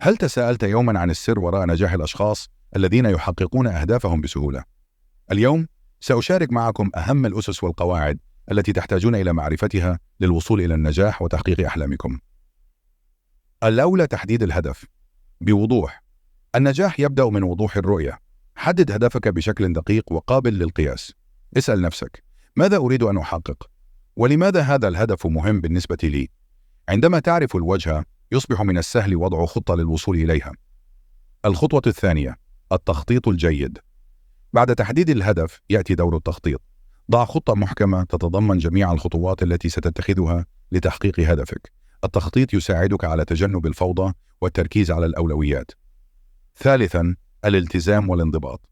هل تساءلت يوما عن السر وراء نجاح الأشخاص الذين يحققون أهدافهم بسهولة؟ اليوم سأشارك معكم أهم الأسس والقواعد التي تحتاجون إلى معرفتها للوصول إلى النجاح وتحقيق أحلامكم. الأولى تحديد الهدف بوضوح. النجاح يبدأ من وضوح الرؤية. حدد هدفك بشكل دقيق وقابل للقياس. اسأل نفسك: ماذا أريد أن أحقق؟ ولماذا هذا الهدف مهم بالنسبة لي؟ عندما تعرف الوجهة، يصبح من السهل وضع خطة للوصول إليها. الخطوة الثانية: التخطيط الجيد. بعد تحديد الهدف يأتي دور التخطيط. ضع خطة محكمة تتضمن جميع الخطوات التي ستتخذها لتحقيق هدفك. التخطيط يساعدك على تجنب الفوضى والتركيز على الأولويات. ثالثاً: الالتزام والانضباط.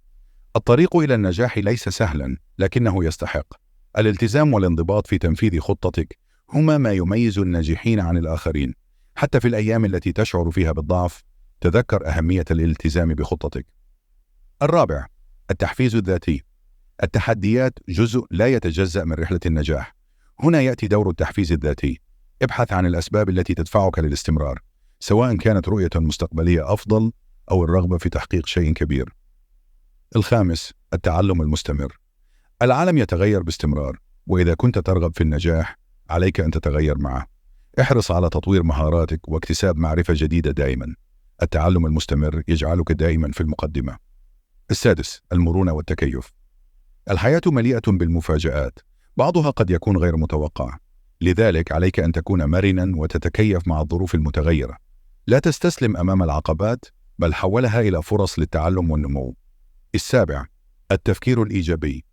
الطريق إلى النجاح ليس سهلاً، لكنه يستحق. الالتزام والانضباط في تنفيذ خطتك هما ما يميز الناجحين عن الآخرين. حتى في الأيام التي تشعر فيها بالضعف، تذكر أهمية الالتزام بخطتك. الرابع: التحفيز الذاتي. التحديات جزء لا يتجزأ من رحلة النجاح. هنا يأتي دور التحفيز الذاتي. ابحث عن الأسباب التي تدفعك للاستمرار، سواء كانت رؤية مستقبلية أفضل أو الرغبة في تحقيق شيء كبير. الخامس: التعلم المستمر. العالم يتغير باستمرار، وإذا كنت ترغب في النجاح عليك أن تتغير معه. احرص على تطوير مهاراتك واكتساب معرفة جديدة دائما. التعلم المستمر يجعلك دائما في المقدمة. السادس: المرونة والتكيف. الحياة مليئة بالمفاجآت، بعضها قد يكون غير متوقع، لذلك عليك أن تكون مرنا وتتكيف مع الظروف المتغيرة. لا تستسلم أمام العقبات، بل حولها إلى فرص للتعلم والنمو. السابع: التفكير الإيجابي.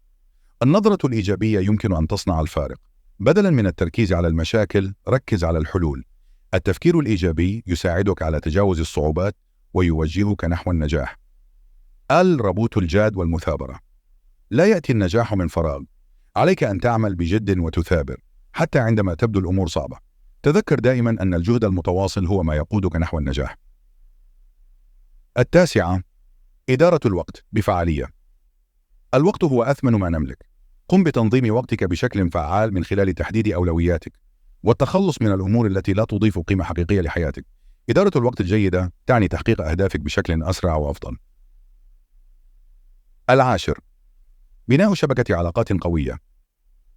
النظرة الإيجابية يمكن أن تصنع الفارق. بدلاً من التركيز على المشاكل، ركز على الحلول. التفكير الإيجابي يساعدك على تجاوز الصعوبات ويوجهك نحو النجاح. الربط الجاد والمثابرة. لا يأتي النجاح من فراغ. عليك أن تعمل بجد وتثابر، حتى عندما تبدو الأمور صعبة. تذكر دائماً أن الجهد المتواصل هو ما يقودك نحو النجاح. التاسعة: إدارة الوقت بفعالية. الوقت هو أثمن ما نملك. قم بتنظيم وقتك بشكل فعال من خلال تحديد أولوياتك والتخلص من الأمور التي لا تضيف قيمة حقيقية لحياتك. إدارة الوقت الجيدة تعني تحقيق أهدافك بشكل أسرع وأفضل. العاشر: بناء شبكة علاقات قوية.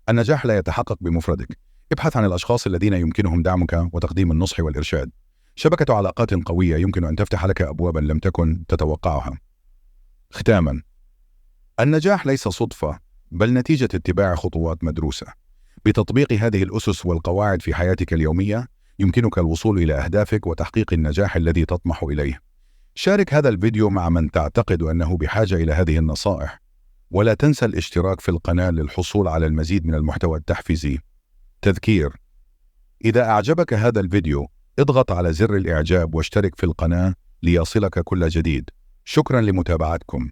النجاح لا يتحقق بمفردك. ابحث عن الأشخاص الذين يمكنهم دعمك وتقديم النصح والإرشاد. شبكة علاقات قوية يمكن أن تفتح لك أبوابا لم تكن تتوقعها. ختاما، النجاح ليس صدفة، بل نتيجة اتباع خطوات مدروسة. بتطبيق هذه الأسس والقواعد في حياتك اليومية يمكنك الوصول إلى أهدافك وتحقيق النجاح الذي تطمح إليه. شارك هذا الفيديو مع من تعتقد أنه بحاجة إلى هذه النصائح، ولا تنسى الاشتراك في القناة للحصول على المزيد من المحتوى التحفيزي. تذكير: إذا أعجبك هذا الفيديو اضغط على زر الإعجاب واشترك في القناة ليصلك كل جديد. شكرا لمتابعتكم.